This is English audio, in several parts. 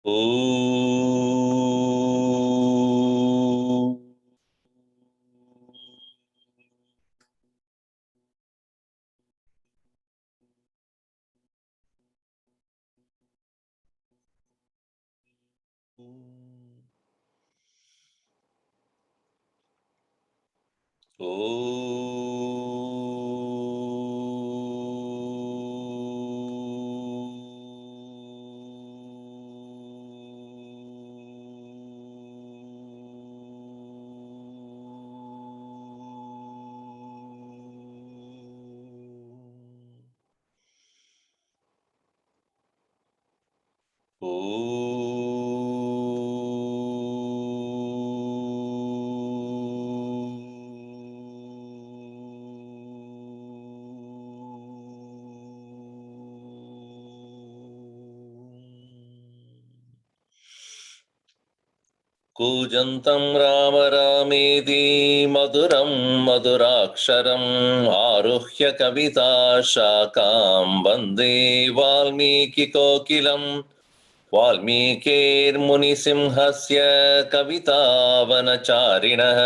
Om. कूजन्तं Ram रामेति मधुरं मधुराक्षरम् आरुह्य कविता शाखां वन्दे वाल्मीकिकोकिलम् वाल्मीकिर्मुनिसिंहस्य कवितावनचारिणः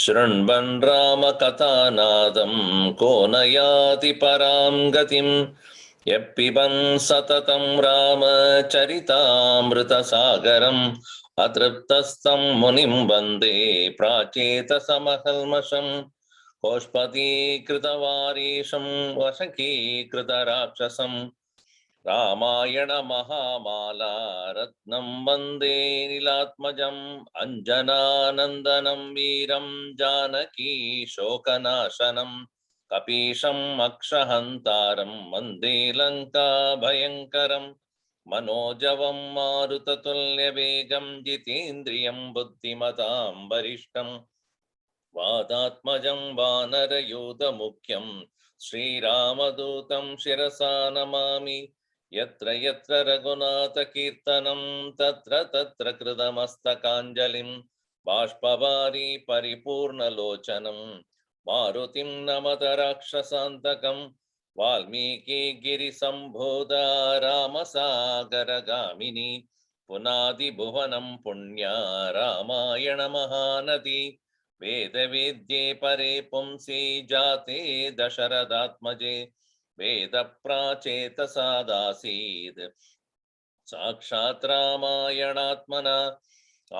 शृण्वन् रामकथानादं को न याति परां गतिम् यः पिबन् सततं रामचरितामृतसागरम् अतृप्तस्तं मुनिं वन्दे प्राचेतसमकल्मषम् गोष्पदीकृतवारीशं वशकीकृतराक्षसम् रामायण महामाला रत्नं वन्दे नीलात्मजम् अञ्जनानन्दनं वीरं जानकी शोकनाशनं कपीशम् अक्षहन्तारं वन्दे लङ्का भयङ्करम् मनोजवं मारुततुल्यवेगं जितेन्द्रियं बुद्धिमतां वरिष्ठम् वातात्मजं वानरयूथमुख्यं श्रीरामदूतं शिरसा नमामि यत्र यत्र रघुनाथकीर्तनं तत्र तत्र कृतमस्तकाञ्जलिं बाष्पवारी परिपूर्णलोचनं मारुतिं नमत राक्षसान्तकं वाल्मीकिगिरिसम्भूता रामसागरगामिनी पुनादिभुवनं पुण्या रामायणमहानदी वेदवेद्ये परे पुंसि जाते दशरथात्मजे वेदप्राचेतसादासीत् साक्षात् रामायणात्मना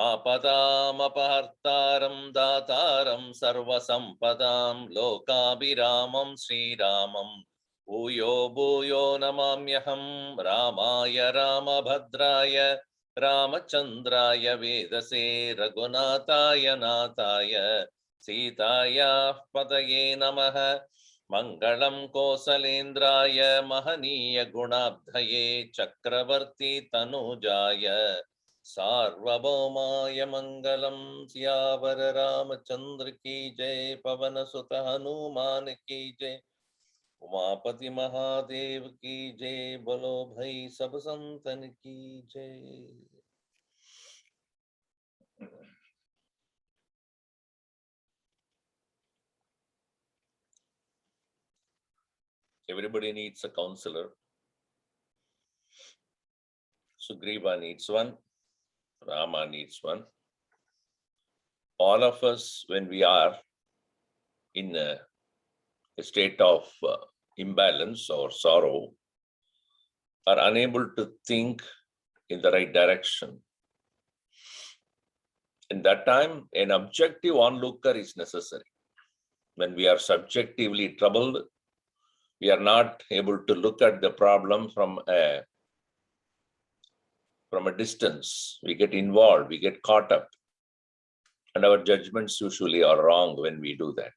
आपदामपहर्तारं दातारं सर्वसम्पदां लोकाभिरामं श्रीरामं भूयो भूयो नमाम्यहं रामाय रामभद्राय रामचन्द्राय वेदसे रघुनाथाय नाथाय सीतायाः पतये नमः मङ्गलं कौसलेन्द्राय महनीय गुणाब्धये चक्रवर्ती तनूजाय सार्वभौमाय मंगलम सियावर रामचंद्र की जय पवन सुत हनुमान की जय उमापति महादेव की जय बोलो भाई सब संतन की जय। Everybody needs a counselor. Sugriva needs one. Rama needs one. All of us, when we are in a state of imbalance or sorrow, are unable to think in the right direction. In that time, an objective onlooker is necessary. When we are subjectively troubled, we are not able to look at the problem from a distance. We get involved, we get caught up, and our judgments usually are wrong when we do that.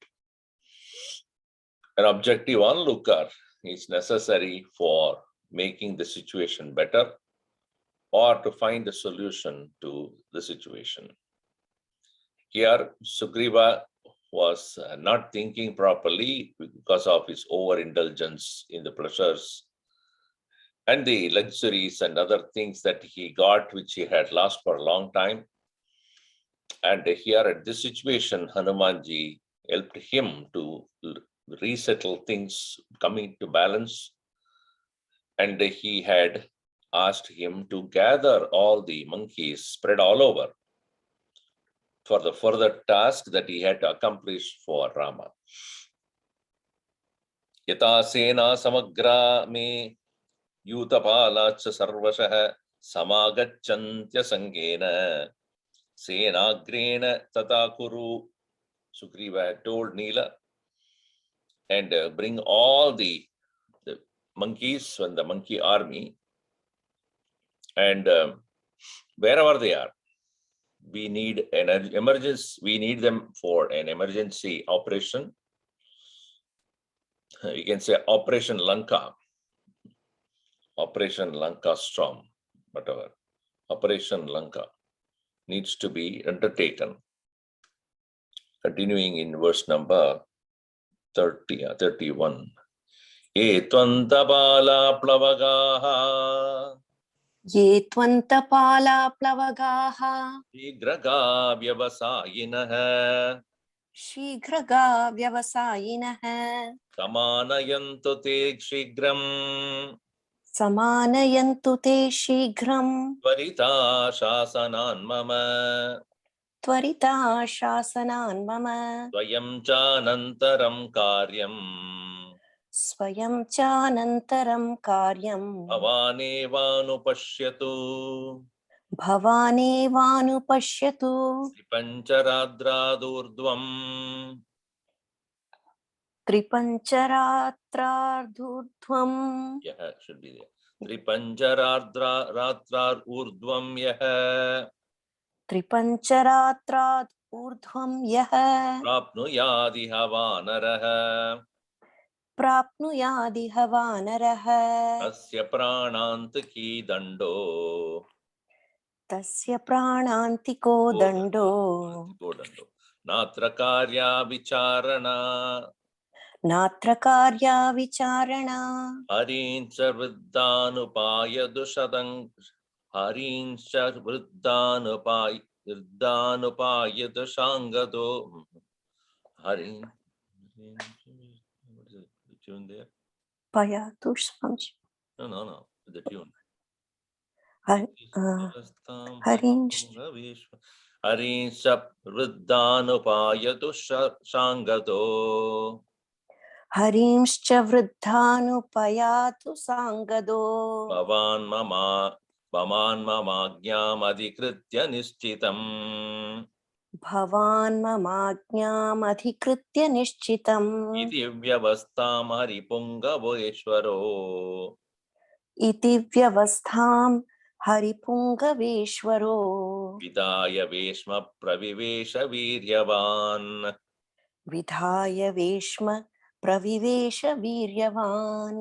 An objective onlooker is necessary for making the situation better or to find a solution to the situation. Here, Sugriva was not thinking properly because of his overindulgence in the pleasures and the luxuries and other things that he got, which he had lost for a long time. And here at this situation, Hanumanji helped him to resettle things, coming to balance. And he had asked him to gather all the monkeys spread all over for the further task that he had to accomplish for Rama. Yata sena samagra me yutapala cha sarvashah samagacchantya sangena senagrena tata kuru. Sugriva had told Nila, and bring all the monkeys and the monkey army, and wherever they are, we need an emergency. We need them for an emergency operation. You can say Operation Lanka, Operation Lanka Storm, whatever. Operation Lanka needs to be undertaken. Continuing in verse number 31. Etwantapala plavagaha Ye tvantapala plavagaha shigraga vyavasayinah shigraga vyavasayinah samanayantu te shigram samanayantu te shigram tvarita shasanan mama tvarita shasanan mama swayam chanantaram karyam swayam chanantaram karyam bhavanevanu bhavanevanu tripancharadradurdvam tripancharatrardhurdhvam yeah, should be there. Tripancharadradurdvam yah tripancharatrardhurdhvam yah prapnuyadiha vanarah prapnuyadi havanarah tasya pranantaki dando tasya pranantiko dando natra karya vicharana natra karya vicharana harincha vriddhanupaya dushadang harincha vriddhanupaya dushangado harin. What is it? The tune there? payatushvam No. The tune. harinch Harincha vriddhanupayatu shangato harimscha vruddhanupayatu sangado bhavan mamajñam adhikritya nishchitam bhavan mamajñam adhikritya nishchitam iti vyavastham haripungaveshwaro iti vyavastham haripungaveshwaro vidaya veshma pravivesha viryavan vidhaya veshma pravivesha viryavan.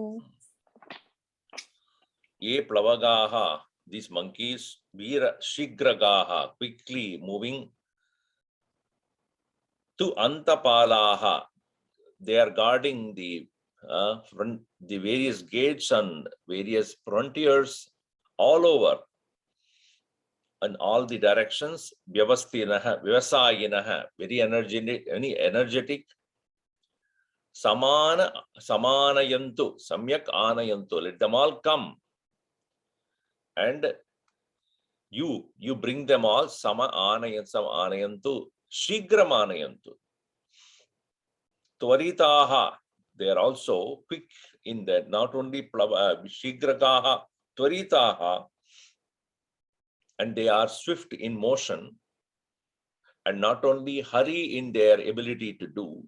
ye plavagaha, these monkeys, vira shigragaha, quickly moving, to antapalaha, they are guarding the the various gates and various frontiers all over in all the directions. Vyavasayinaha, very energetic. Samanayantu, samyak anayantu, let them all come. And you bring them all, anayantu, shigram anayantu. Tvaritaha, they are also quick in that, not only shigragaha, tvaritaha, and they are swift in motion, and not only hurry in their ability to do.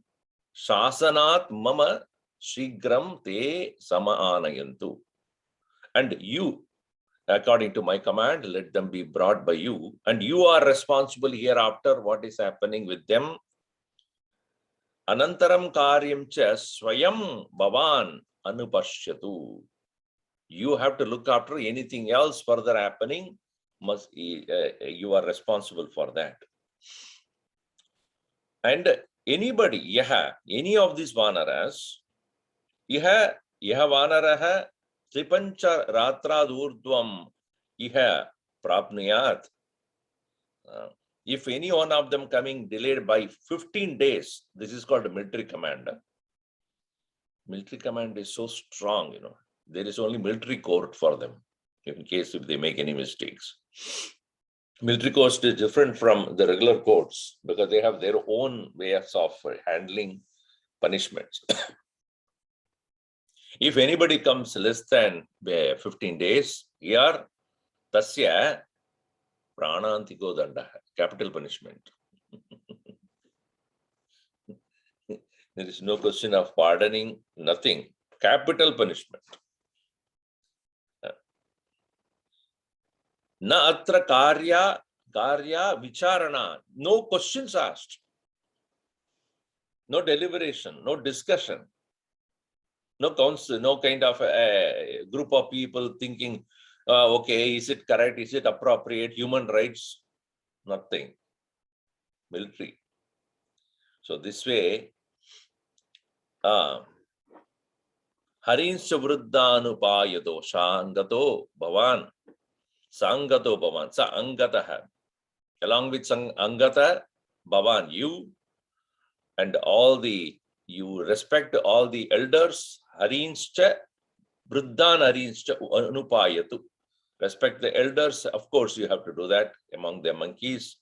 Shasanat mama shigram te samaanayantu. And you, according to my command, let them be brought by you, and you are responsible hereafter what is happening with them. Anantaram karyam cha swayam bhavan anupashyatu. You have to look after anything else further happening. You are responsible for that. And anybody, any of these vanaras, vanaraha tripancha ratradurdvam prapnuyat. If any one of them coming delayed by 15 days, this is called a military command. Military command is so strong, there is only military court for them. in case if they make any mistakes. Military court is different from the regular courts because they have their own ways of handling punishments. If anybody comes less than 15 days, here, tasya pranantiko danda, capital punishment. There is no question of pardoning, nothing. Capital punishment. Na atra karya vicharana. No questions asked. No deliberation, no discussion. No council, no kind of a group of people thinking, okay, is it correct? Is it appropriate? Human rights? Nothing. Military. So this way, Harinscha vruddhanupaya doshangato bhavan, sangato bhavan, sa angataha. Along with angata, bhavan, you and all the, you respect all the elders, harinscha, vruddhan harinscha anupayatu. Respect the elders, of course you have to do that among the monkeys.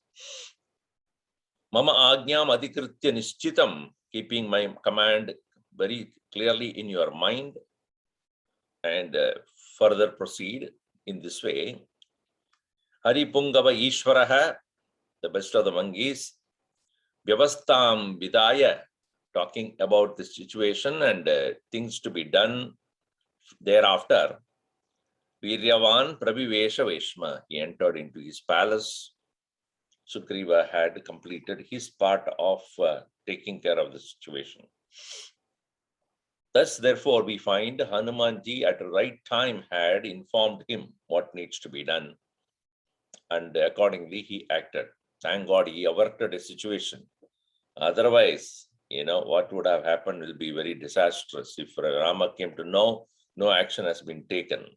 Mama ajnam adhikritya nishchitam, keeping my command very clearly in your mind, and further proceed in this way. Hari Pungava Ishvaraha, the best of the monkeys, Vyavastam Vidaya, talking about the situation and things to be done thereafter. Viryavan Prabhivesha Veshma, he entered into his palace. Sugriva had completed his part of taking care of the situation. Thus, therefore, we find Hanumanji at the right time had informed him what needs to be done, and accordingly he acted. Thank God he averted a situation. Otherwise, what would have happened will be very disastrous. If Rama came to know, no action has been taken.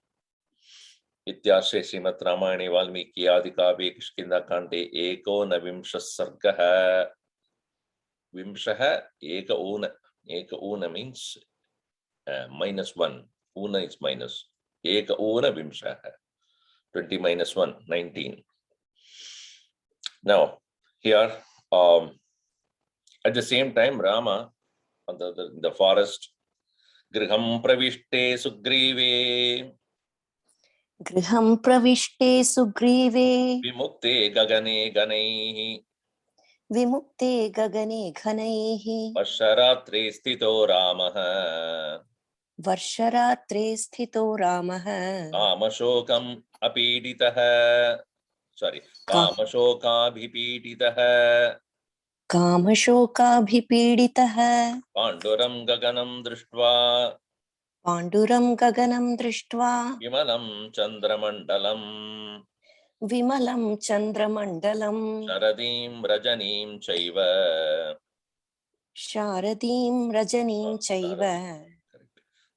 Ityashe Srimad Ramayane Valmiki Adikavye Kishkinda Kante Eko Navimsha Sargaha. Vimshaha Eka Una. Eka Una means -1. Una is minus. Eka Una Vimshaha. 20 minus 1, 19. Now, here, at the same time, Rama, on the forest, Griham Pravishte Sugrive. Griham pravishte sugrive. Vimukte Gagane Ganaihi. Vimukte gagane ghanaihi. Vasharatre Sthito Ramaha. Varsharatre sthito Ramaha. Kamashokam apiditaha. Sorry. Kamashokabhipiditaha. Kamashokabhipiditaha. Panduram Gaganam Drishtva. Panduram gaganam drishtva. Vimalam Chandramandalam. Vimalam chandramandalam. Sharadim Rajanim Chaiva. Sharadim rajanim chaiva.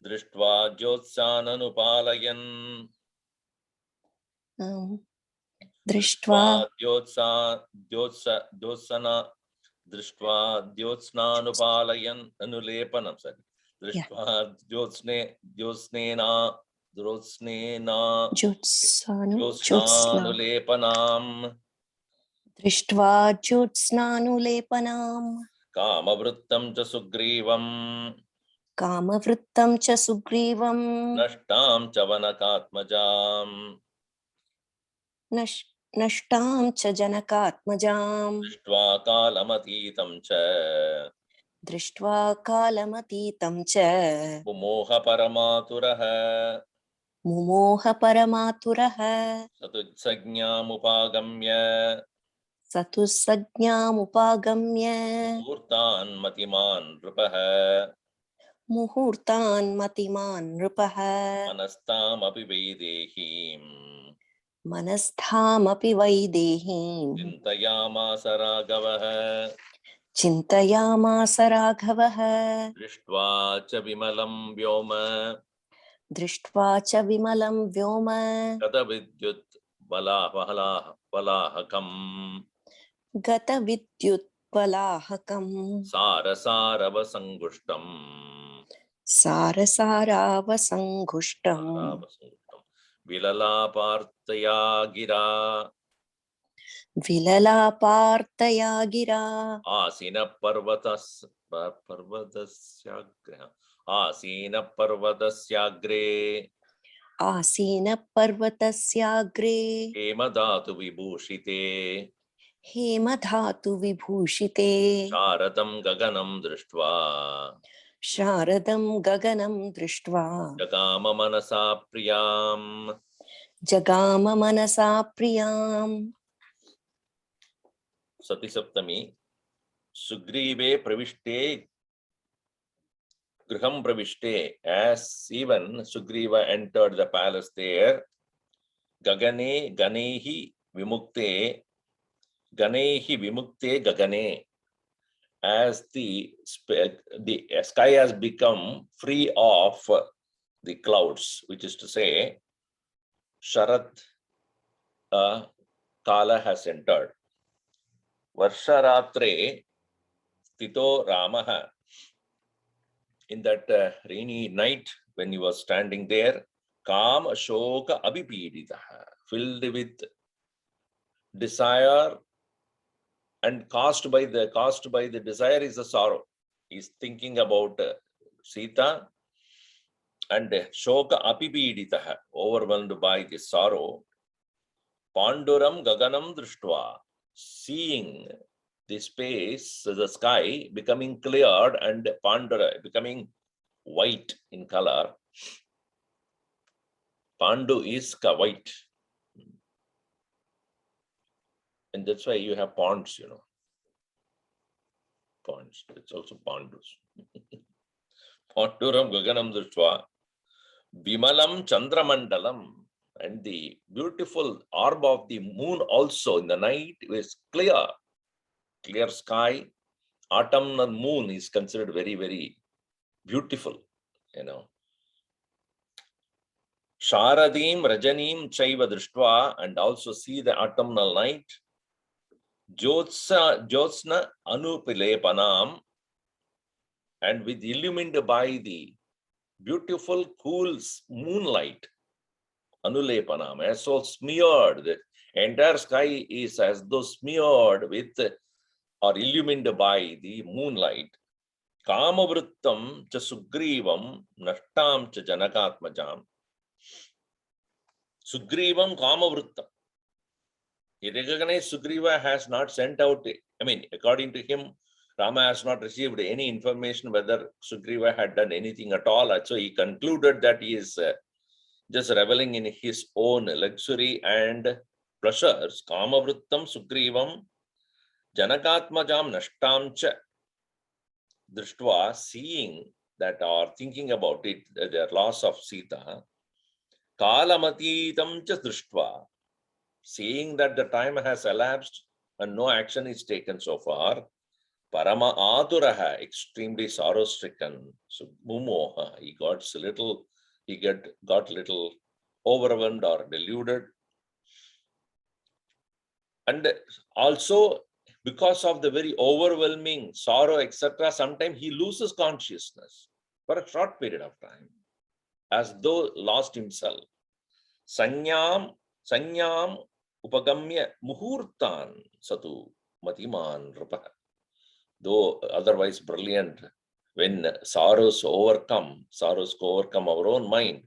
Drishtva Jyotsananupalayan. Drishtva Jyotsnanupalayan anulepanam. Drishtva Jyotsnanulepanam. Drishtva jyotsnanulepanam. Kamavrittam cha sugrivam. Kamavrittam cha sugrivam. Nashtam cha vanakatmajam. Nashtam cha janakatmajam. Drishtva kalamatitam cha. Drishtva kalamatitam cha. Mumoha paramaturaha. Mumoha paramaturaha. Satujsajñamupagamya. Satusajñamupagamya. Muhurtan matiman nrupaha. Muhurtan matiman nrupaha. Manastam api vedehim. Manastham api vaidehim. Chintayamasa Raghavaha. Chintayamasa Raghavaha. Drishtva cha vimalam vyoma. Drishtva cha vimalam vyoma. Gata vidyut valahakam. Gata vidyut valahakam. Sarasaravasangushtam. Sarasaravasangushtam. Vilalapartaya gira. Vilalapartaya gira. Asina parvatasyagre. Asina parvatasyagre. Asina parvatasyagre. Hemadhatu vibhushite. Hemadhatu vibhushite. Sharadam gaganam drishtva. Sharadam gaganam drishtva. Jagama manasa priyam. Jagama manasa priyam. Sati Saptami. Sugrive pravishte. Griham pravishte. As even Sugriva entered the palace there. Gagane ganehi vimukte. Ganehi vimukte gagane. As the sky has become free of the clouds, which is to say, Sharad Kala has entered. Varsharatre Tito Ramaha. In that rainy night, when he was standing there, Kam Ashoka Abhipiditaha, filled with desire and caused by the desire is the sorrow. He's thinking about Sita and Shoka Apipiditaha, overwhelmed by the sorrow. Panduram Gaganam Drishtva, seeing the space, the sky becoming cleared and Pandura becoming white in color. Pandu is white. And that's why you have ponds, you know. Ponds, it's also Pandus. Panduram Gaganam Drishtva, Vimalam Chandramandalam, and the beautiful orb of the moon also in the night is clear sky. Autumnal moon is considered very, very beautiful, you know. Sharadim Rajanim Chaiva Drishtva, and also see the autumnal night. Jyotsna Anupilepanam, and with illumined by the beautiful cool moonlight. Anulepanam, as so smeared, the entire sky is as though smeared with or illumined by the moonlight. Kamavrittam cha Sugrivam nashtam cha Janakatmajam. Sugrivam Kamavrittam. He recognized Sugriva has not sent out, according to him, Rama has not received any information whether Sugriva had done anything at all. So he concluded that he is just reveling in his own luxury and pleasures. Kamavrittam Sugrivam Janakatmajam Nashtam cha Drishtva, seeing that or thinking about it, the loss of Sita. Kalamatitam cha Drishtva, seeing that the time has elapsed and no action is taken so far. Parama Aduraha, extremely sorrow stricken. So Mumoha, he got little overwhelmed or deluded. And also, because of the very overwhelming sorrow, etc., sometimes he loses consciousness for a short period of time, as though lost himself. Sanyam upagamya muhurtan satu matiman rupa. Though otherwise brilliant, when sorrows overcome our own mind,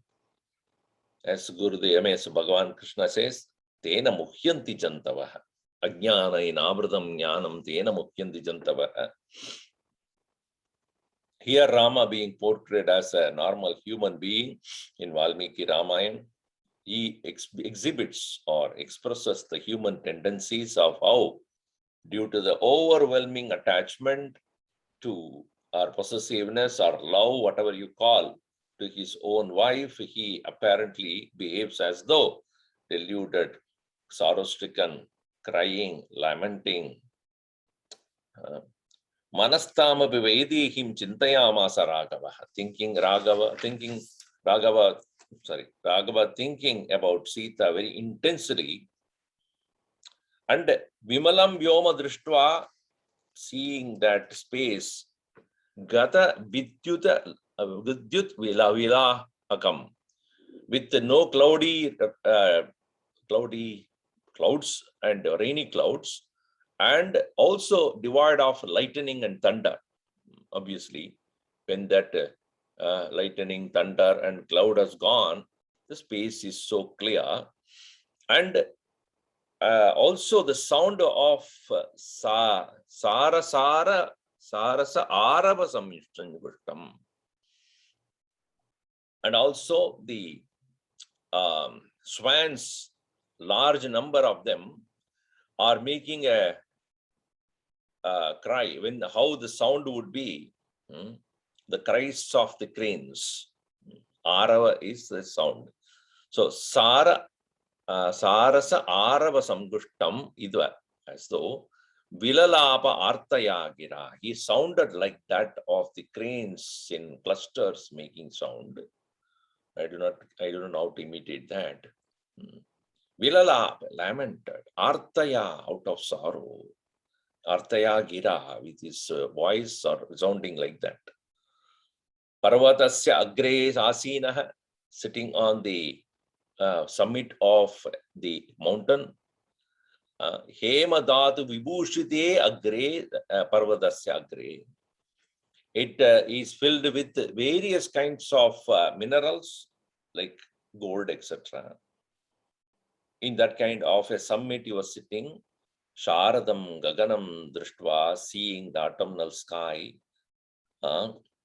as Gurudev, as Bhagavan Krishna says, Tena muhyanti jantavaha. Ajnana inavritam jnanam tena muhyanti jantavaha. Here Rama being portrayed as a normal human being in Valmiki Ramayana, he exhibits or expresses the human tendencies of how, due to the overwhelming attachment to or possessiveness or love, whatever you call, to his own wife, he apparently behaves as though deluded, sorrow-stricken, crying, lamenting. Manastamapi Vaidehim Chintayamasa Raghava, Raghava thinking about Sita very intensely. And Vimalam Vyoma Drishtva, seeing that space, Gata Vidyut Vila Akam, with no cloudy clouds and rainy clouds, and also devoid of lightning and thunder. Obviously, when that lightning, thunder, and cloud has gone, the space is so clear. And also the sound of sarasa arava samyushtam, and also the swans, large number of them, are making a cry. When how the sound would be, the cries of the cranes. Arava is the sound. So sarasa arava samgushtam idva, as though vilalapa artaya gira. He sounded like that of the cranes in clusters making sound. I don't know how to imitate that. Vilalapa, lamented. Artaya, out of sorrow. Artaya gira, with his voice or sounding like that. Parvatasya agre asinah, sitting on the summit of the mountain. Hemadatu vibhushite agre parvatasya agre. It is filled with various kinds of minerals like gold, etc. In that kind of a summit, he was sitting. Sharadam gaganam drishtva, seeing the autumnal sky.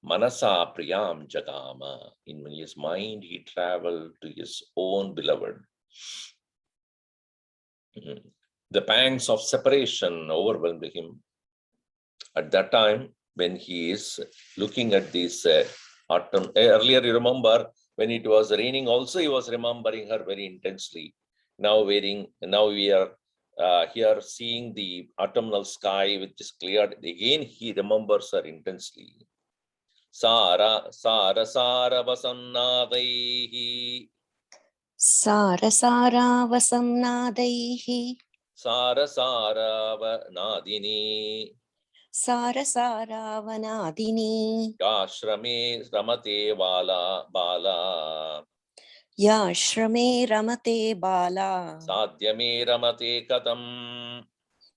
Manasa priyam jagama. In his mind, he traveled to his own beloved. The pangs of separation overwhelmed him. At that time, when he is looking at this autumn, earlier you remember, when it was raining also, he was remembering her very intensely. Now we are here seeing the autumnal sky which is cleared. Again, he remembers her intensely. Sara vasamnadaihi. Sara vasamnadaihi. Sara vanadini. Sara vanadini. Yashrame ramate bala. Yashrame ramate bala. Sadhyame ramate katam.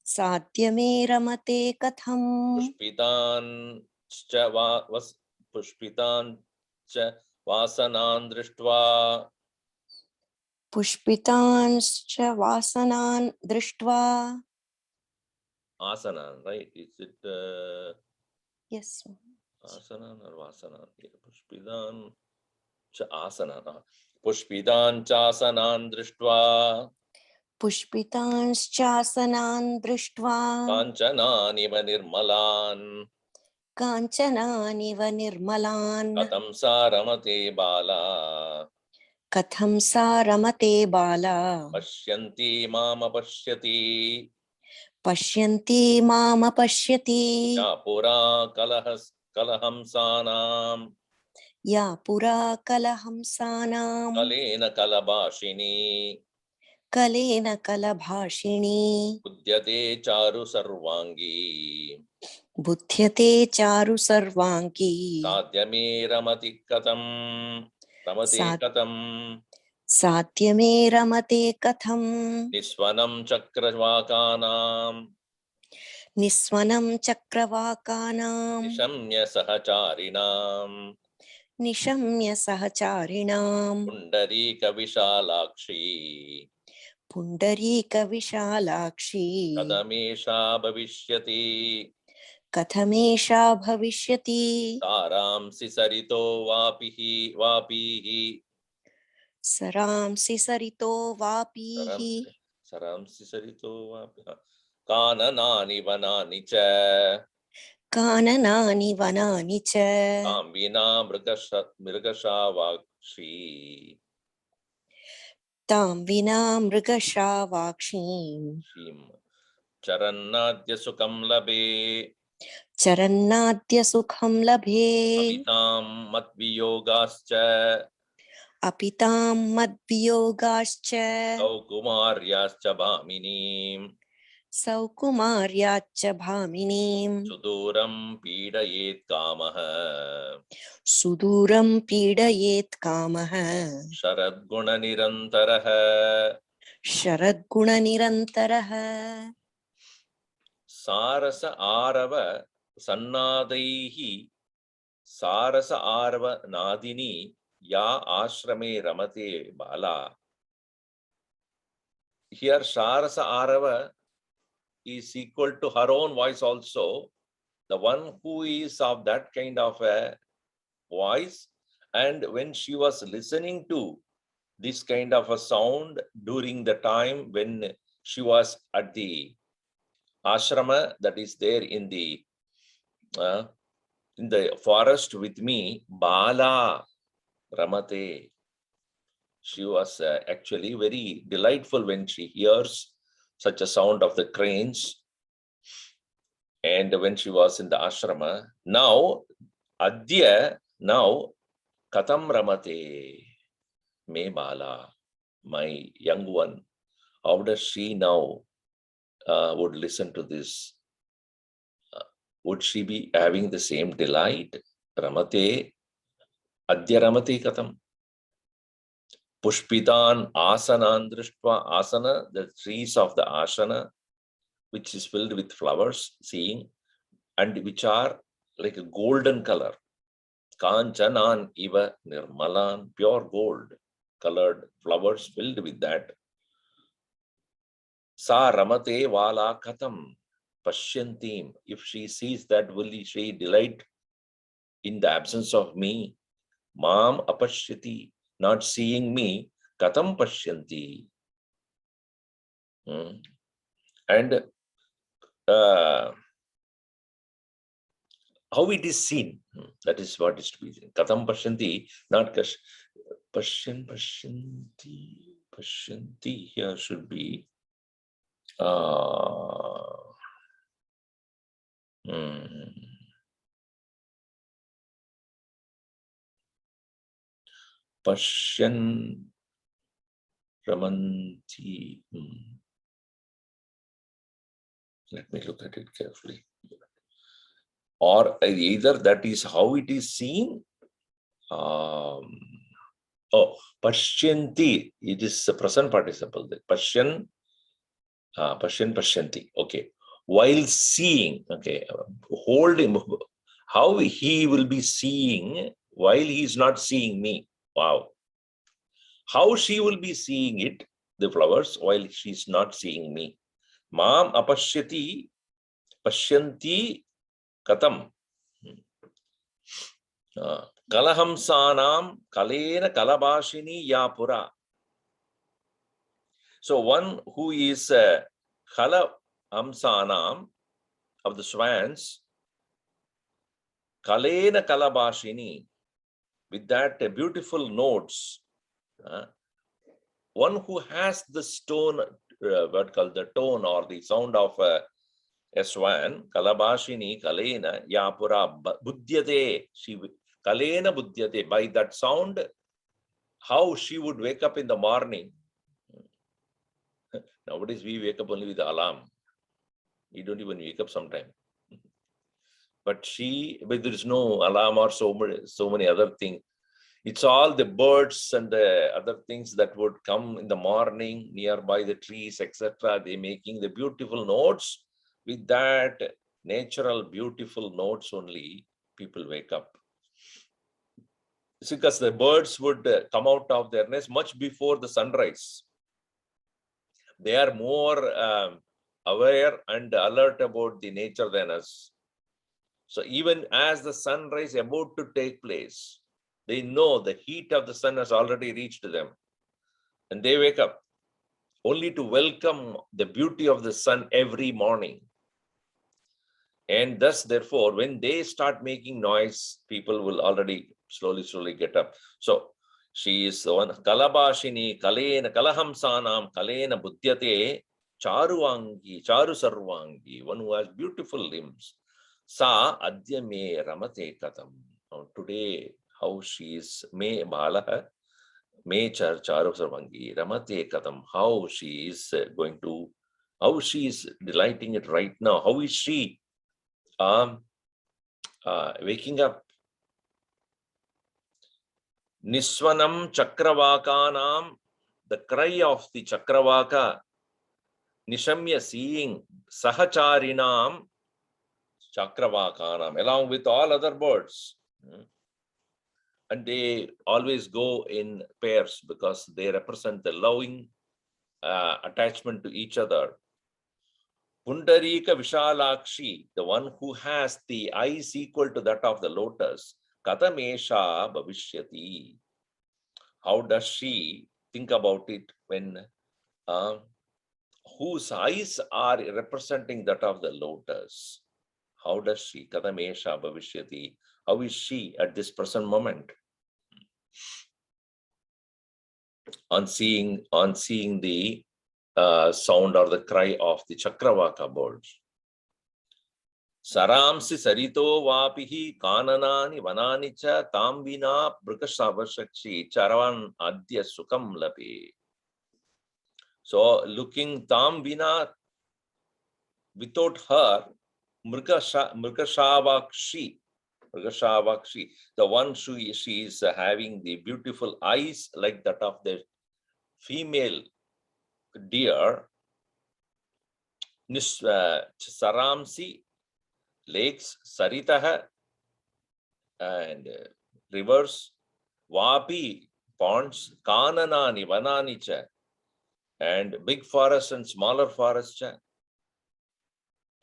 Sadhyame ramate katham. Pushpitan cha vasanan drishtva. Pushpitanscha vasanan drishtva. Asanan, right? Is it Yes. asanan or vasanan? Pushpitan cha asanan. Pushpitan chasanan drishtva. Pushpitanschasanan drishtva. Kanchananiva nirmalan. Kanchananiva nirmalan. Katam saramate bala. Katham sa ramate bala. Pashyanti mama pashyati. Pashyanti mama pashyati. Ya pura kalahamsanam. Ya pura kalahamsanam. Kalena kalabhashini. Kalena kalabhashini. Buddhyate charu sarvangi. Buddhyate charu sarvangi. Sadhyame ramati katam. Ramate katam. Satyame ramate katham. Nisvanam chakravakanam. Nisvanam chakravakanam. Nishamya sahacharinam. Nishamya sahacharinam. Pundarika vishalakshi. Pundarika vishalakshi. Kadamesha bhavishyati. Kathamesha bhavishyati. Saramsi sarito vapihi. Saramsi sarito vapihi. Saramsi sarito vapihi. Kananani vanani cha. Kananani vanani cha. Tambina mrigashavakshi. Tam vina mrigashavakshim. Charannadya sukham labhe. Charannadya sukham labhe. Apitam matviyogascha. Apitam madviyogascha. Kaukumaryascha bhaminim. सौकुमार्याच्च भामिनीम् सुदूरं पीडयेत् कामः सुदूरं पीडयेत् कामः शरद्गुणनिरन्तरः शरद्गुणनिरन्तरः सारस आरव सन्नादैः सारस आरव नादिनी या आश्रमे रमते बाला. Here Sarasa Arava is equal to her own voice also. The one who is of that kind of a voice, and when she was listening to this kind of a sound during the time when she was at the ashrama that is there in the forest with me, Bala Ramate. She was actually very delightful when she hears such a sound of the cranes. And when she was in the ashrama, now, Adya, now, Katam Ramate, Me Bala, my young one, how does she now would listen to this? Would she be having the same delight? Ramate, Adya Ramate Katam. Pushpitan asanan drishtva, asana, the trees of the asana, which is filled with flowers, seeing, and which are like a golden color. Kanchanan iva nirmalan, pure gold colored flowers filled with that. Sa ramate vala katam pashyantim. If she sees that, will she delight in the absence of me? Mam apashyati, not seeing me, katam pashyanti. And how it is seen, that is what is to be seen. Katam pashyanti, not pashyanti here should be Pashyan Ramanti. Let me look at it carefully. Or either that is how it is seen. Pashyanti, it is the present participle. Pashyan, Pashyanti. Okay. While seeing, okay, hold him. How he will be seeing while he is not seeing me. Wow. How she will be seeing it, the flowers, while she is not seeing me. Mam apashyati, pashyanti katam. Kalahamsanam kalena kalabashini yapura. So one who is kalahamsanam of the swans, kalena kalabashini, with that beautiful notes. One who has the stone, what called the tone or the sound of a swan, kalabashini, kalena, yapura, buddhyate, she kalena buddhyate, by that sound, how she would wake up in the morning. Nowadays we wake up only with the alarm. We don't even wake up sometime. But there is no alarm or so many other things. It's all the birds and the other things that would come in the morning nearby the trees, etc. They making the beautiful notes. With that natural, beautiful notes only, people wake up. It's because the birds would come out of their nest much before the sunrise. They are more aware and alert about the nature than us. So even as the sunrise is about to take place, they know the heat of the sun has already reached them. And they wake up only to welcome the beauty of the sun every morning. And thus, therefore, when they start making noise, people will already slowly get up. So she is the one, Kalabashini, Kalena, Kalahamsanam, Kalena Buddhyate, Charuvangi, Charu Sarvangi, one who has beautiful limbs. Sa Adya Me Ramate Katam. Now today, how she is Me Bala, Me Charu Sarvangi, Ramate Katam, how she is going to how she is delighting it right now. How is she waking up? Niswanam Chakravakanam, the cry of the Chakravaka, Nishamya, seeing Sahacharinam Chakravakanam, along with all other birds. And they always go in pairs because they represent the loving attachment to each other. Pundarika Vishalakshi, the one who has the eyes equal to that of the lotus, Katamesha Bhavishyati. How does she think about it when whose eyes are representing that of the lotus? How does she? Katamesha Bhavishyati. How is she at this present moment? On seeing the sound or the cry of the Chakravaka birds. Saramsi sarito vapihi kananani vanani cha tambina brikasavashakshi charavan adya sukam lape. So looking tambina, without her, Mrikashavakshi, the one she is having the beautiful eyes like that of the female deer. Saramsi, lakes, Saritaha, and rivers, Vapi, ponds, Kananani, Vananicha, and big forests and smaller forests.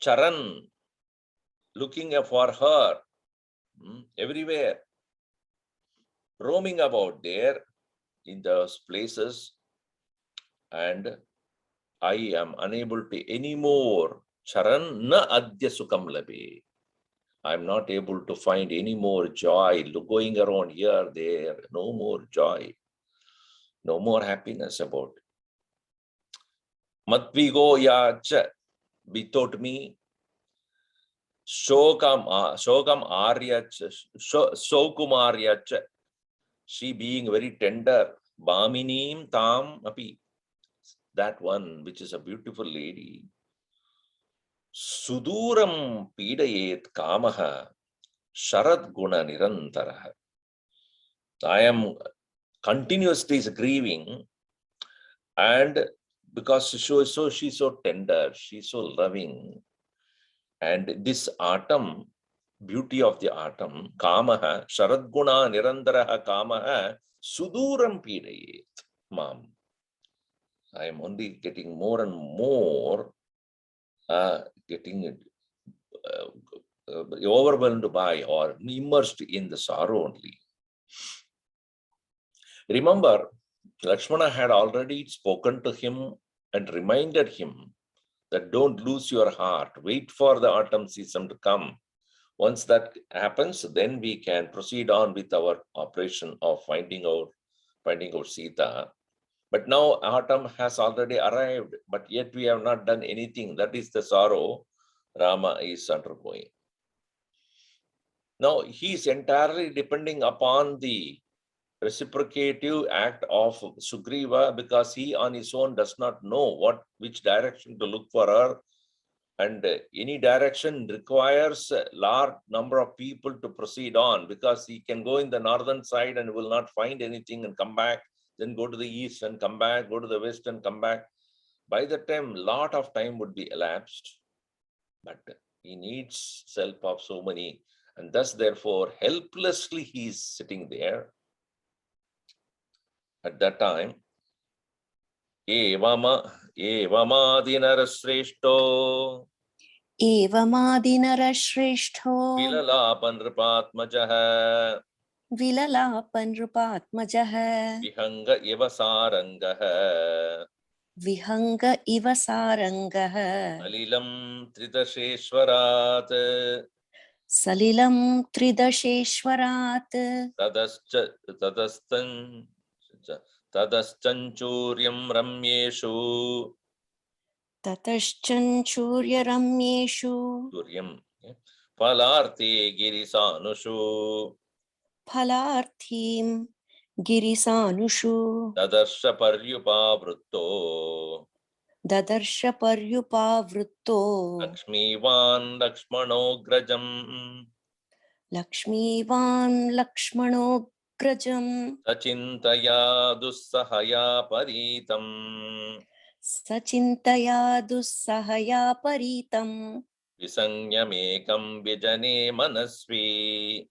Charan, looking for her everywhere, roaming about there in those places, and I am unable to anymore. Charan na adya sukam labe. I am not able to find any more joy going around here, there. No more joy. No more happiness about it. Matvigo yacha, without me. Shokam Aryach, Sokumaryach, she being very tender. Baminim Tam Api, that one which is a beautiful lady. Suduram Pidayet Kamaha, Sharad Guna Nirantaraha. I am continuously grieving, and because she's so tender, she's so loving. And this autumn, beauty of the autumn, Kamaha, Sharadguna Nirandaraha Kamaha, Suduram Pidayet, Mom. I am only getting more and more, getting overwhelmed by or immersed in the sorrow only. Remember, Lakshmana had already spoken to him and reminded him that don't lose your heart, wait for the autumn season to come. Once that happens, then we can proceed on with our operation of finding out Sita. But now autumn has already arrived, but yet we have not done anything. That is the sorrow Rama is undergoing. Now he is entirely depending upon the reciprocative act of Sugriva, because he on his own does not know which direction to look for her, and any direction requires a large number of people to proceed on, because he can go in the northern side and will not find anything and come back, then go to the east and come back, go to the west and come back. By the time, lot of time would be elapsed, but he needs help of so many, and thus therefore helplessly he is sitting there. At that time, Evamadinarashreshto Evamadinarashreshto Vilalapanrapatmajaha Vilalapanrupatmajaha Vihanga Evasarangaha Vihanga Ivasarangaha Salilam Tridasheshwarat Salilam Tridasheshwarat Tadaschanchuryam Ramyeshu Tataschanchurya Ramyeshu Suryam Phalarthi Girisanushu Phalarthim Girisanushu Tadarsha Paryupavrutto ददर्श पर्युपावृत्तो Lakshmivan Lakshmanograjam लक्ष्मीवान् लक्ष्मणोऽग्रजम् Sachintaya Dussahaya Paritam सचिन्तया दुस्सहया परीतम् Visanyamekam Vijane Manasvi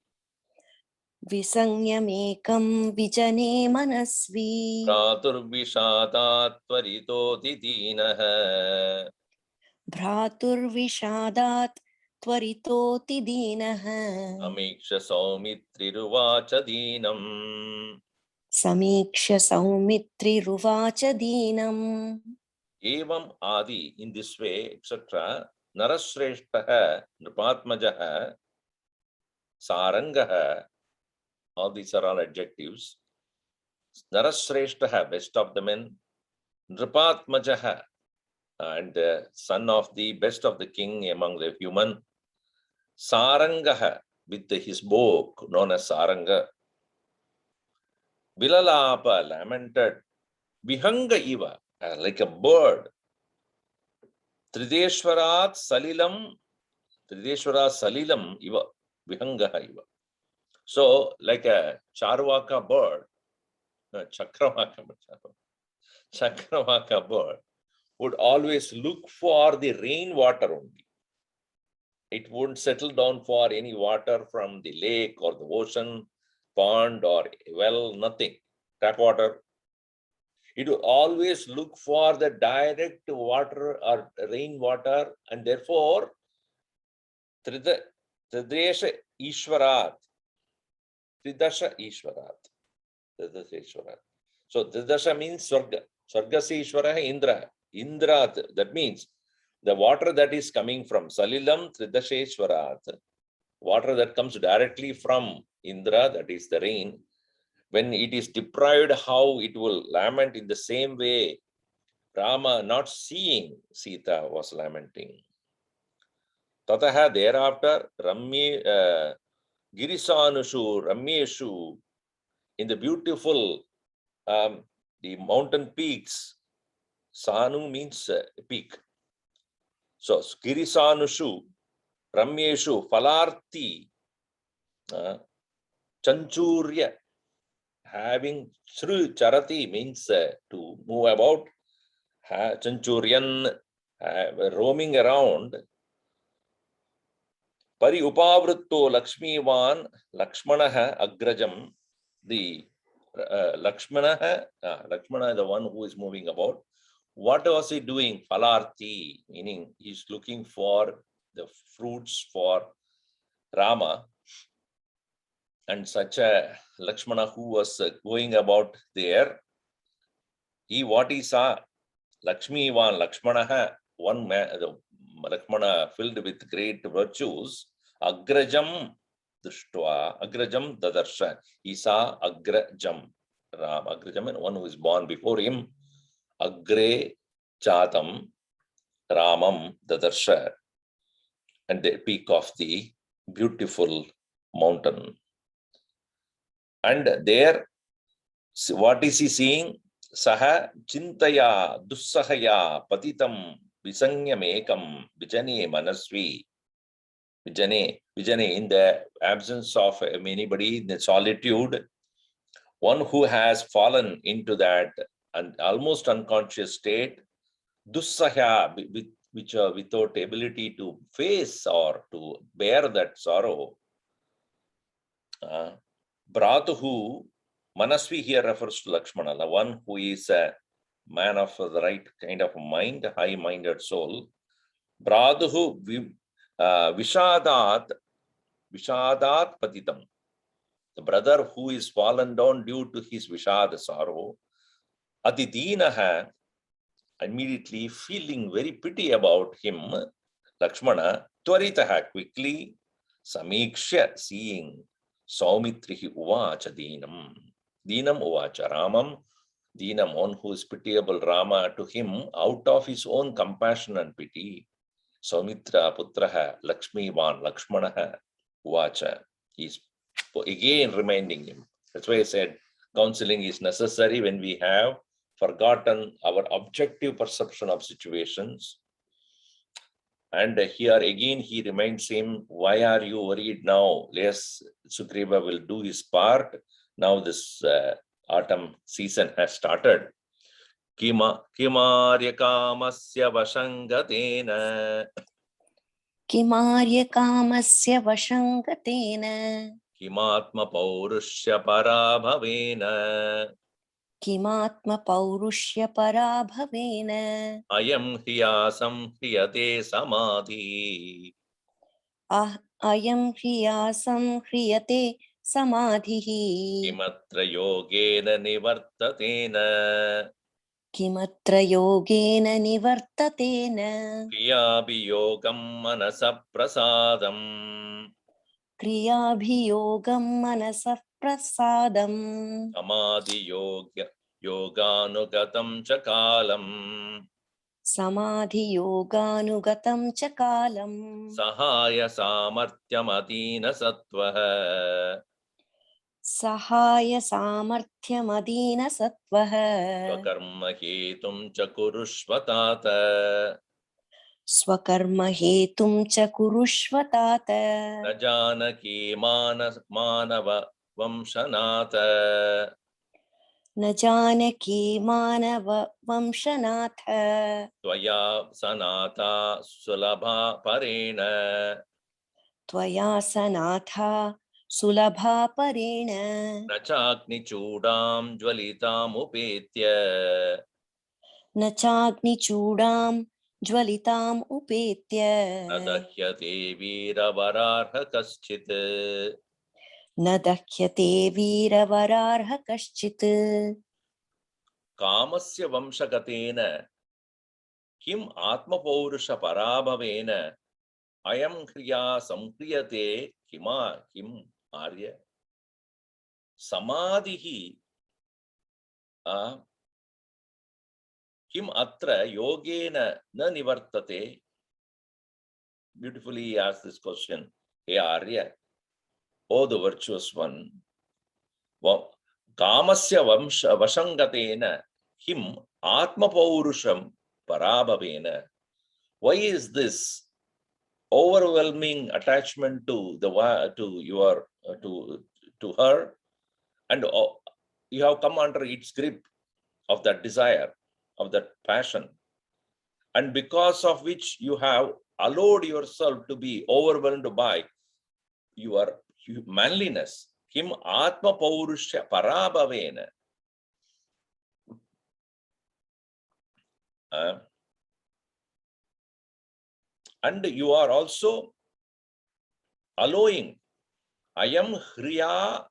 विसंयमेकं विजने मनस्वी Praturvishadat Tvarito Didinaha भ्रातुर्विषादात् त्वरितोति दीनः Amiksha Saumitriruvacha Dinam समीक्ष्य सौमित्रिरुवाच दीनम् Evam Adi, in this way, etc. Narashreshtaha, Nripatmajaha, Sarangaha, all these are all adjectives. Narashreshtaha, best of the men, Nripatmajaha, and son of the best of the king among the human, Sarangaha, with his bow known as Saranga, Vilalapa, lamented, Vihanga Iva, like a bird, Trideshwarat Salilam, Trideshwara Salilam Iva, Vihangaha Iva. So, like a Charvaka bird, Chakravaka bird would always look for the rainwater only. It wouldn't settle down for any water from the lake or the ocean, pond or well, nothing, tap water. It will always look for the direct water or rainwater, and therefore, Tridesha Ishwarat, Tridasha Ishwarat, Tridasha Ishwarat. So Tridasha means Swarga. Swargasi Ishwara Indra. Indra, that means the water that is coming from Salilam Tridasheshwarat, water that comes directly from Indra, that is the rain, when it is deprived, how it will lament in the same way Rama, not seeing Sita, was lamenting. Tataha, thereafter, Girisanushu, Ramyeshu, in the beautiful, the mountain peaks, Sanu means peak. So, Girisanushu, Ramyeshu, Falarti, Chanchurya, having Sru Charati means to move about, Chanchuryan, roaming around. Pari Upavritto Lakshmivan Lakshmanaha Agrajam, the Lakshmana is the one who is moving about. What was he doing? Falarti, meaning he's looking for the fruits for Rama. And such a Lakshmana who was going about there, what he saw, Lakshmivan Lakshmanaha, one man, Lakshmana filled with great virtues, Agrajam Dushtva, Agrajam Dadarsha. He saw Agrajam, Ram, Agrajam, and one who is born before him, Agre Chatam, Ramam Dadarsha, and the peak of the beautiful mountain. And there, what is he seeing? Saha Chintaya Dussahaya Patitam Visanyamekam Vijane Manasvi. Vijane, in the absence of anybody, in the solitude, one who has fallen into that almost unconscious state, Dussahya, which are without ability to face or to bear that sorrow. Bratuhu, Manasvi here refers to Lakshmana, the one who is a man of the right kind of mind, high-minded soul. Bratuhu Vishadat Patitam, the brother who is fallen down due to his Vishad sorrow. Adidinaha, immediately feeling very pity about him, Lakshmana, Tvaritaha, quickly, Samiksha, seeing, Saumitrihi Uvacha Dinam. Dinam Uvacha Ramam, Dinam, one who is pitiable Rama, to him, out of his own compassion and pity, Saumitra Putraha, Lakshmivan, Lakshmanaha, Uvacha. He's again reminding him. That's why I said counseling is necessary when we have forgotten our objective perception of situations. And here again, he reminds him, why are you worried now? Yes, Sugriva will do his part. Now this autumn season has started. Kimarya kamasya vashangatena. किमार्य कामस्य वशङ्गतेन Kimatma paurushya parabhavena. किमात्मपौरुष्यपराभवेन Ayam hriyasam hriyate samadhi. अयं ह्रिया संह्रियते समाधिः Kimatra yogena nivartatena. किमत्र योगेन निवर्ततेन Kriyabhiyogam manasa prasadam. क्रियाभियोगं मनसः प्रसादम् Samadhi yoganugatam chakalam. समाधियोगानुगतं च कालम् Sahaya samartyam adina sattvaha. सहाय सामर्थ्यमदीनसत्त्वः Swakarma hetum cha kurushvatata. स्वकर्म हेतुं च कुरुष्व तात न जानकी मानव वंशनाथ. न जानकी मानव वंशनाथ त्वया सनाता सुलभा परेण. त्वया सनाथा सुलभा परेण न चाग्निचूडां ज्वलितामुपेत्य. न चाग्निचूडां ज्वलिताम् उपेत्य न दह्यते वीरवरार्ह कश्चित्. न दह्यते वीरवरार्ह कश्चित् कामस्य वंशगतेन किम् आत्मपौरुष पराभवेन अयं क्रिया संक्रियते किम् आर्य. समाधिः किम् अत्र योगेन न निवर्तते. Beautifully he asked this question. Hey Arya, oh the virtuous one, kamasya vashangatena him atma paurusham parabhavena. Why is this overwhelming attachment to her, and you have come under its grip of that desire, of that passion, and because of which you have allowed yourself to be overwhelmed by your manliness. Kim atma paurushya parabhavena. And you are also allowing ayam hriya,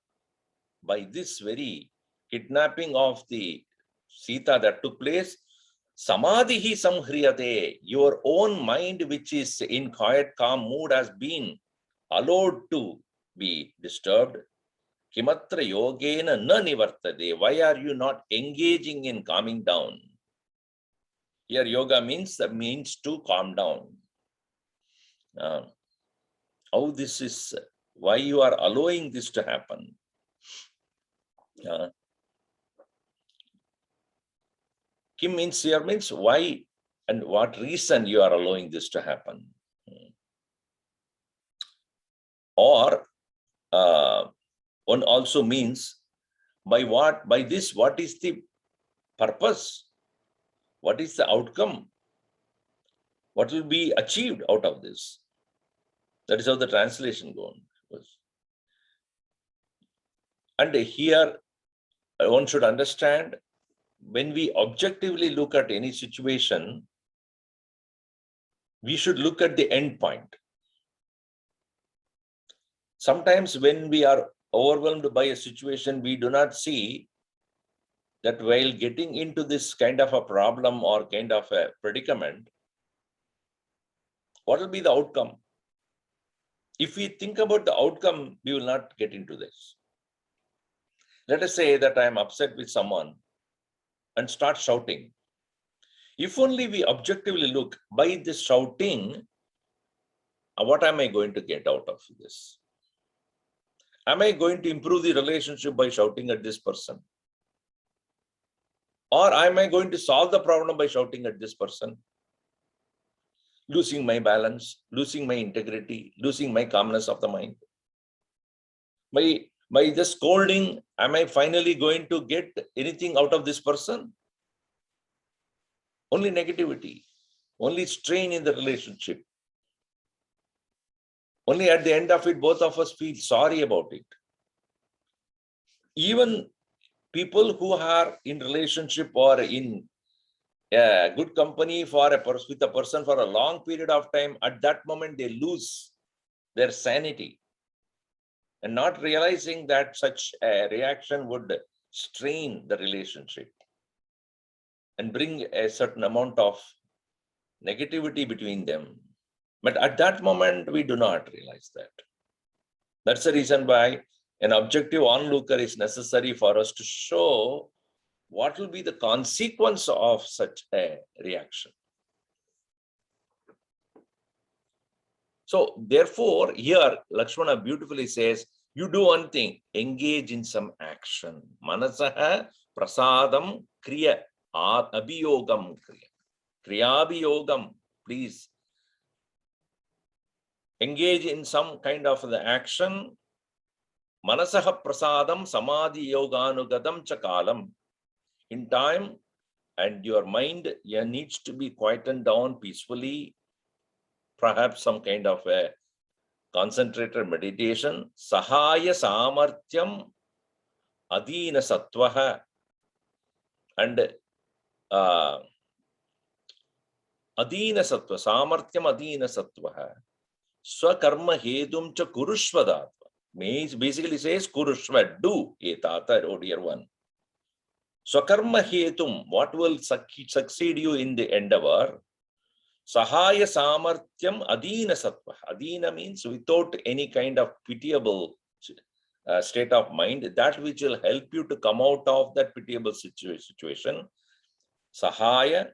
by this very kidnapping of the Sita that took place, samadhihi samhriyate, your own mind which is in quiet calm mood has been allowed to be disturbed. Kimatra yogena na nivartade. Why are you not engaging in calming down? Here yoga means to calm down. How this is, why you are allowing this to happen? Kim means here means why and what reason you are allowing this to happen. Or one also means by this, what is the purpose? What is the outcome? What will be achieved out of this? That is how the translation goes. And here one should understand, when we objectively look at any situation, we should look at the end point. Sometimes when we are overwhelmed by a situation, we do not see that while getting into this kind of a problem or kind of a predicament, what will be the outcome? If we think about the outcome, we will not get into this. Let us say that I am upset with someone and start shouting. If only we objectively look, by this shouting, what am I going to get out of this? Am I going to improve the relationship by shouting at this person? Or am I going to solve the problem by shouting at this person? Losing my balance, losing my integrity, losing my calmness of the mind. By just scolding, am I finally going to get anything out of this person? Only negativity, only strain in the relationship. Only at the end of it, both of us feel sorry about it. Even people who are in relationship or in good company with a person for a long period of time, at that moment they lose their sanity, and not realizing that such a reaction would strain the relationship and bring a certain amount of negativity between them. But at that moment, we do not realize that. That's the reason why an objective onlooker is necessary for us to show what will be the consequence of such a reaction. So therefore, here Lakshmana beautifully says, you do one thing, engage in some action. Manasaha prasadam kriya abhiyogam kriya. Kriyabhiyogam, please engage in some kind of the action. Manasaha prasadam samadhi yoganugadam chakalam. In time, and your mind needs to be quietened down peacefully, perhaps some kind of a concentrated meditation. Sahaya samartyam adina sattvaha, and adina sattva, samartyam adina sattvaha, swakarma hedum cha kurushvadatva. Means basically says kurushva, do, etata, oh dear one. Swakarma hetum, what will succeed you in the endeavor? Sahaya samartyam adina sattva. Adina means without any kind of pitiable state of mind, that which will help you to come out of that pitiable situation. Sahaya,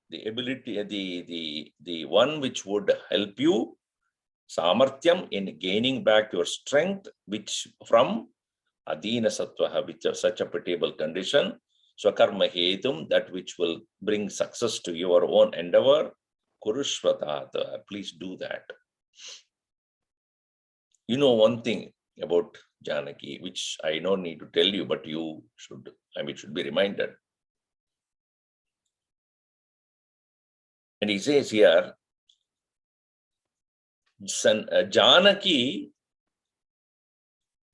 the ability, the one which would help you, samartyam, in gaining back your strength, which from adina sattva, which is such a pitiable condition. Swakarma hetum, that which will bring success to your own endeavor. Kurushvatata, please do that. You know one thing about Janaki, which I don't need to tell you, but you should, should be reminded. And he says here, Janaki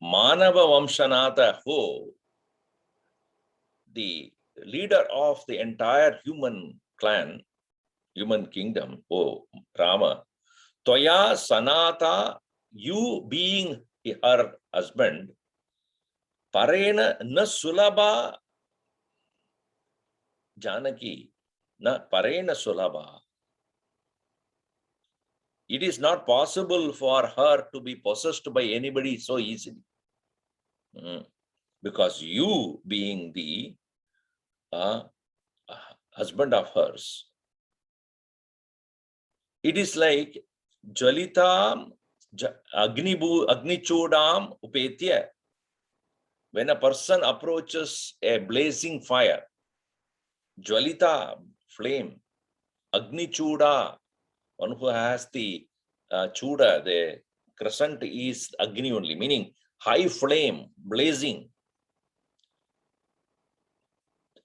Manava Vamshanata Ho, the leader of the entire human clan, human kingdom, oh Rama, Toya Sanata, you being her husband, Parena na sulabha Janaki, na Parena sulabha. It is not possible for her to be possessed by anybody so easily. Because you being the husband of hers, it is like Jalitam Agnichudam Upetya. When a person approaches a blazing fire, Jvalita, flame, Agnichuda, one who has the chuda, the crescent is Agni only, meaning high flame, blazing.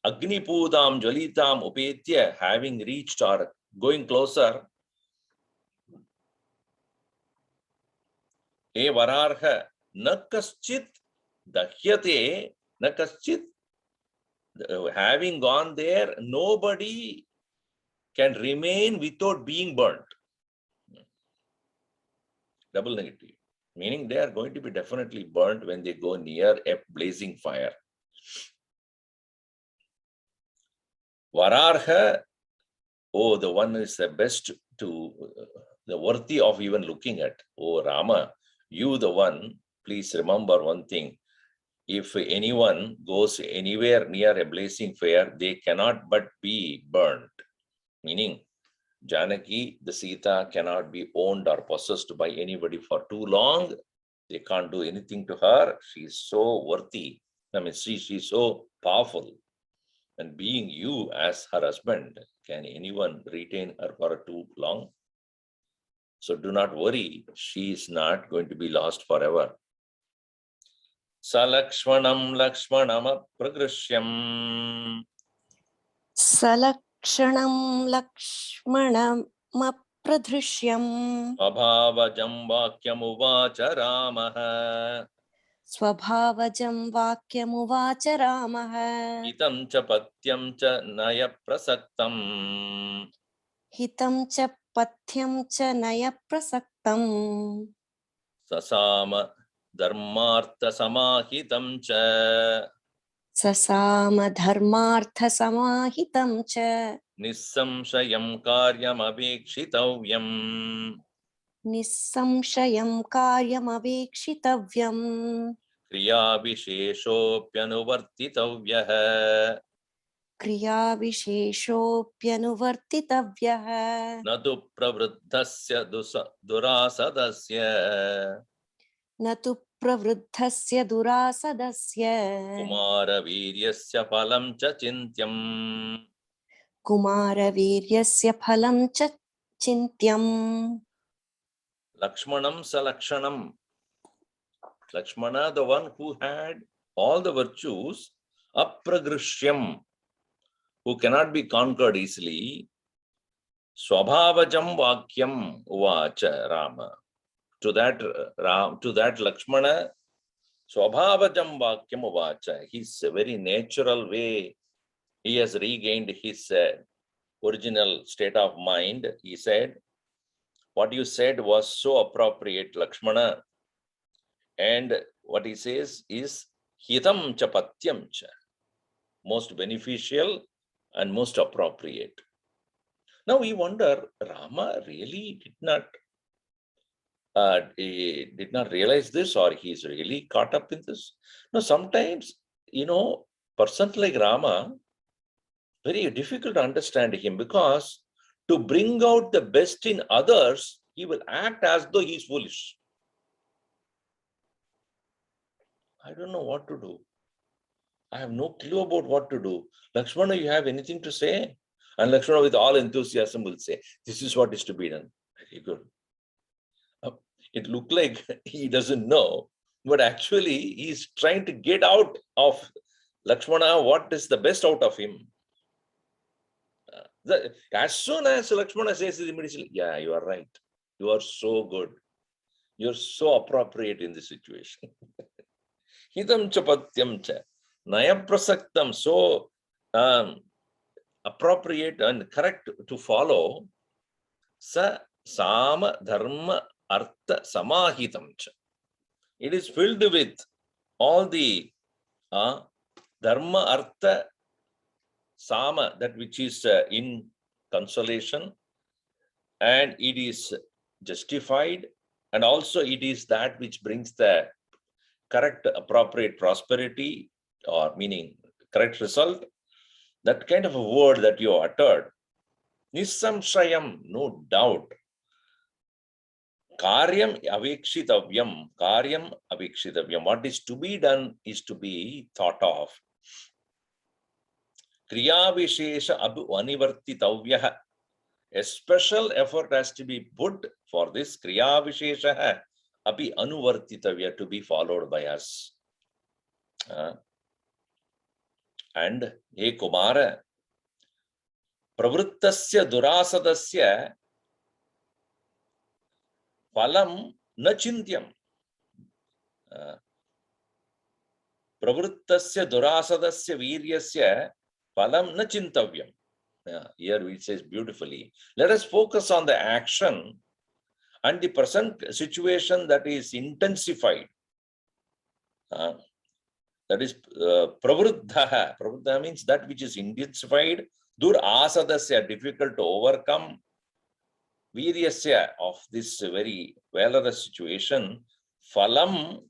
Agni Pudam, Jvalitam, Upetya, having reached or going closer, E Vararha, Nakaschit, Dahyate, Nakaschit, having gone there, nobody can remain without being burnt. Double negative, meaning they are going to be definitely burnt when they go near a blazing fire. Vararha, oh, the one is the best to, the worthy of even looking at. Oh, Rama, you the one, please remember one thing. If anyone goes anywhere near a blazing fire, they cannot but be burnt. Meaning, Janaki, the Sita, cannot be owned or possessed by anybody for too long. They can't do anything to her. She is so worthy. I mean, she's so powerful. And being you as her husband, can anyone retain her for too long? So do not worry, she is not going to be lost forever. Salakshmanam Lakshmanam Pragrashyam. Salakshmanam Lakshmanam Apradrishyam Abhavajam Vakyamuvacha Ramaha. Swabhavajam Vakyamuvacha Ramaha Hitam cha patyam cha naya prasaktam. Hitam cha Pathyam cha Naya Prasaktam Sasama dharmartha samahitam cha. Sasama Dharmartha Samahitam cha Nissamshayam karyam abhekshitavyam. Nissamshayam Karyam Avekshitavyam Kriya visheshopyanuvartitavyah. Kriya Visheshopyanuvartitavyah Natu pravruddhasya durasadasya. Natu Pravruddhasya Durasadasya Kumara viryasya phalam cha chintyam. Kumara Viryasya Phalam cha Chintyam Lakshmanam Salakshanam. Lakshmana, the one who had all the virtues, Apragrishyam, who cannot be conquered easily. Swabhavajam Vakyam Uvacha Rama. To that Lakshmana, Swabhavajam Vakyam Uvacha. His very natural way, he has regained his original state of mind. He said, what you said was so appropriate, Lakshmana. And what he says is, hitam cha patyam cha, most beneficial and most appropriate. Now we wonder, Rama really did not realize this, or he's really caught up in this. No, sometimes, persons like Rama, very difficult to understand him, because to bring out the best in others, he will act as though he's foolish. I don't know what to do. I have no clue about what to do. Lakshmana, you have anything to say? And Lakshmana, with all enthusiasm, will say, this is what is to be done. Very good. It looked like he doesn't know, but actually he's trying to get out of Lakshmana what is the best out of him. As soon as Lakshmana says it immediately, yeah, you are right. You are so good. You're so appropriate in this situation. Hitam cha patyam cha. Naya prasaktam, so appropriate and correct to follow. Sa sama dharma artha samahitam cha. It is filled with all the dharma artha sama, that which is in consolation, and it is justified, and also it is that which brings the correct, appropriate prosperity, or meaning correct result. That kind of a word that you uttered, nissamshayam, no doubt. Karyam avekshitavyam, karyam avekshitavyam. What is to be done is to be thought of. Kriya vishesha abu anivartitavyah. A special effort has to be put for this kriya vishesha api anuvartitavya, to be followed by us. And he Kumara, pravrittasya durasadasya phalam na chintyam. Pravrittasya durasadasya viryasya phalam na chintavyam. Here it says beautifully, let us focus on the action and the present situation that is intensified. That is pravruddha. Pravruddha means that which is intensified. Dur asadasya, difficult to overcome. Viryasya, of this very valorous situation. Phalam,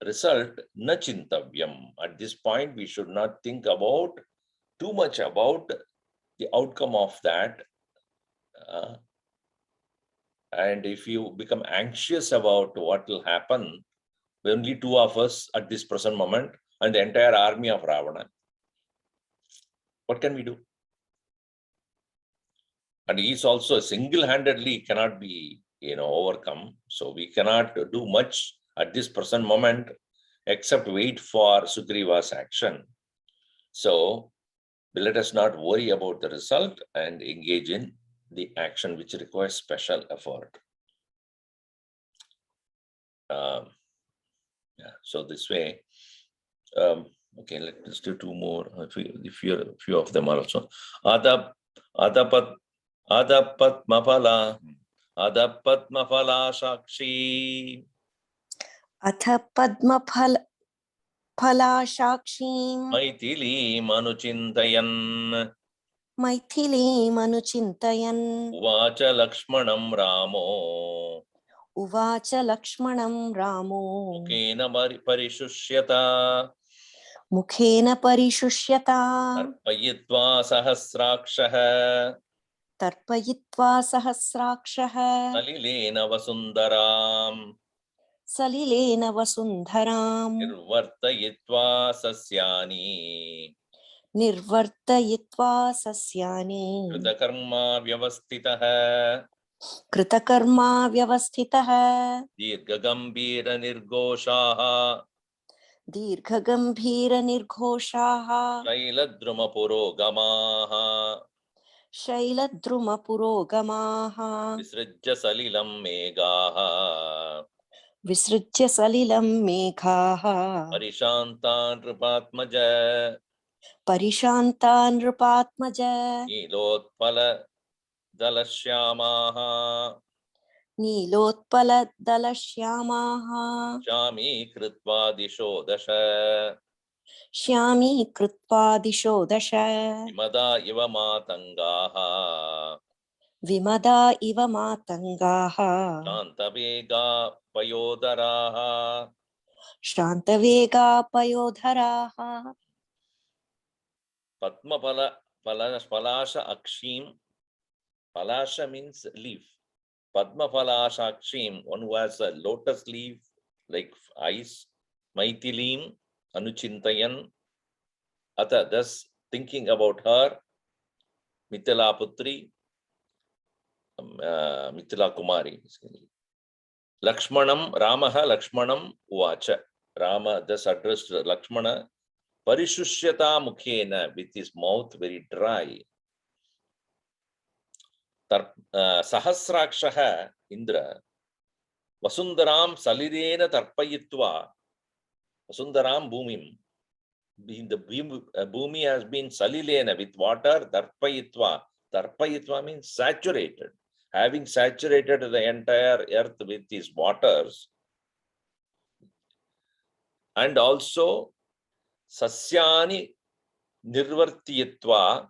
result, na chintavyam. At this point, we should not think about too much about the outcome of that. And if you become anxious about what will happen, only two of us at this present moment and the entire army of Ravana. What can we do? And he's also single-handedly cannot be, overcome. So we cannot do much at this present moment, except wait for Sugriva's action. So let us not worry about the result and engage in the action which requires special effort. So this way, okay, let's do two more. A few of them are also. Adapat Mapala Shakshi. Atha padmaphala phalashakshiim Maithili Manuchintayan. Maithilim anuchintayan Uvacha Lakshmanam Ramo. Uvacha Lakshmanam Ramo Mukena Parishusyata. Mukhena parishusyata Arpayitva Sahasrakshaha. Tarpayitva sahasrakshaha Salilena Vasundaram. Salilena vasundharam Nirvartayitva Sasyani. Nirvartayitva sasyani Kritakarma Vyavastitaha. Kritakarma vyavasthitaha Dirghagambhira Nirgoshaha. Dirghagambhira nirghoshaha Shailadruma Purogamaha. Shailadruma purogamaha Visrijya Salilam Megaha. Visrujya salilam meghaha Parishantan Nripatmaja. Parishanta nripatmaja Nilotpala Dalashyamaha. Nilotpala dalashyamaha Shami Kritva Disho Dasha. Shyami krutva disho dasha Vimada Iva Matangaha. Vimada iva matangaha Shantavega Payodaraha. Shantavega payodharaha Palasha Akshim. Palasha means leaf. Padma Palasha Akshim, one who has a lotus leaf like eyes. Maithilim Anuchintayan. Atha, thus thinking about her. Mithila Putri. Mithila Kumari. Lakshmanam, Ramaha Lakshmanam Uvacha. Rama thus addressed Lakshmana. Parishusyata Mukhena, with his mouth very dry. Sahasrakshaha Indra. Vasundaram Salirena Tarpayitva. Vasundaram Bhumim. The Bhumi has been Salilena with water, Tarpayitva. Tarpayitva means saturated. Having saturated the entire earth with his waters. And also Sasyani Nirvartiyatva,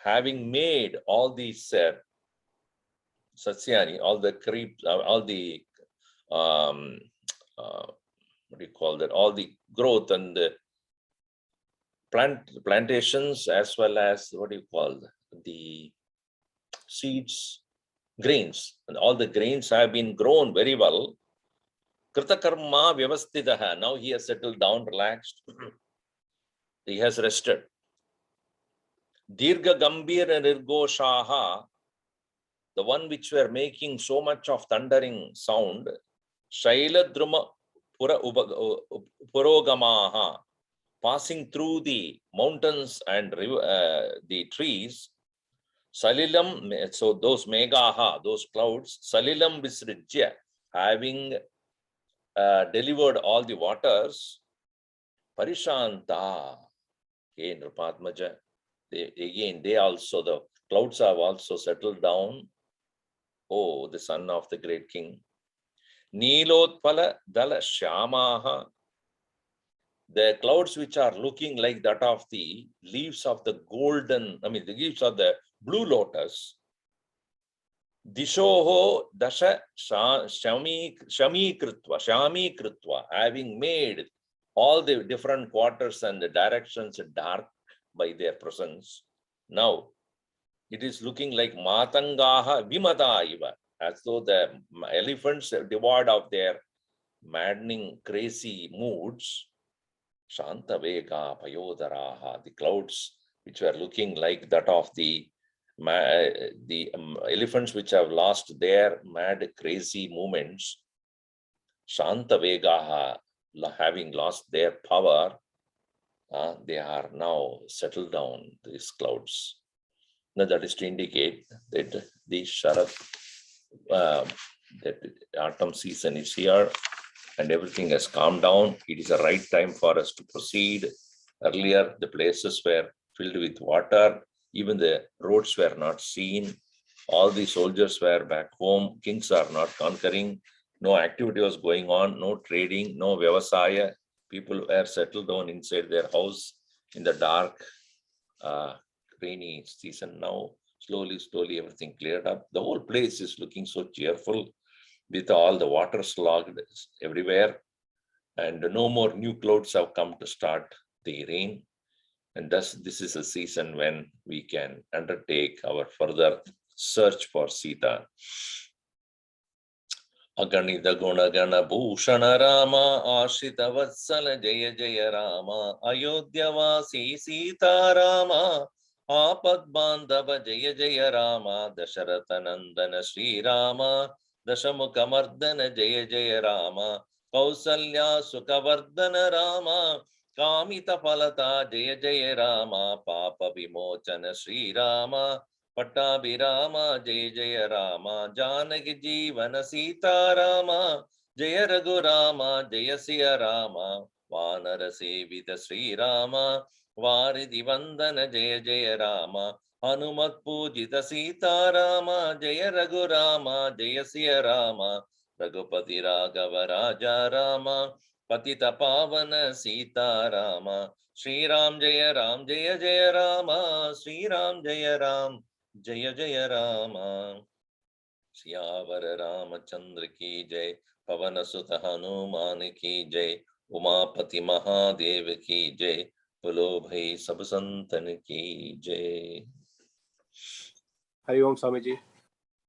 having made all these Sasyani, all the creeps, all the what do you call that? All the growth and the plantations, as well as what do you call the seeds, grains, and all the grains have been grown very well. Kritakarma Vyavastitaha. Now he has settled down, relaxed. He has rested. Dirgha Gambhira Nirgoshaha, the one which were making so much of thundering sound. Shailadruma Purogamaha, passing through the mountains and the trees. Salilam, so those Megaha, those clouds. Salilam Visrijya, having delivered all the waters. Parishanta, again Nripatmaja. They also, the clouds have also settled down. Oh, the son of the great king. Nilotpala Dala Shyamaha. The clouds which are looking like that of the leaves of the golden, the leaves of the blue lotus. Dishoho Dasha Shami Kritva, having made all the different quarters and the directions dark by their presence. Now, it is looking like Matangaha Vimada Iva, as though the elephants devoid of their maddening, crazy moods. Shantavega Payodaraha, the clouds which were looking like that of the elephants which have lost their mad, crazy movements, Shanta Vegaha, having lost their power, they are now settled down, these clouds. Now that is to indicate that the Sharad, that autumn season is here and everything has calmed down. It is the right time for us to proceed. Earlier, the places were filled with water. Even the roads were not seen. All the soldiers were back home. Kings are not conquering. No activity was going on. No trading, no vyavasaya. People were settled down inside their house in the dark, rainy season. Now, slowly, everything cleared up. The whole place is looking so cheerful with all the water slogged everywhere. And no more new clouds have come to start the rain. And thus, this is a season when we can undertake our further search for Sita. Aganida Gunagana Bhushana Rama Ashita Vatsala Jaya Jaya Rama Ayodhya Vasi Sita Rama Apad Bandhava Jaya Jaya Rama Dasharatha Nandana Sri Rama Dashamukhamardana Jaya Jaya Rama Kausalya Sukhavardhana Rama Kamita Phalata Jaya Jaya Rama Papa Vimochana Sri Rama Pattabhirama Jaya Jaya Rama Janaki Jeevana Sita Rama Jaya Raghurama Jaya Siya Rama Vanara Sevita Sri Rama Varidhi Vandana Jaya Jaya Rama Hanumat Pujita Sita Rama Jaya Raghurama Jaya Siya Rama Raghupati Raghava Raja Rama Patita Pavana Sita Rama Sri Ram Jaya Jaya Rama Sri Ram Jaya Ram Jaya Jaya Rama Siyavara Ramachandra ki jai Pavana Sutta Hanuman ki jai Umapati Mahadev ki jai Bolo Bhai Sab Santan ki jai. Hari Om Swamiji.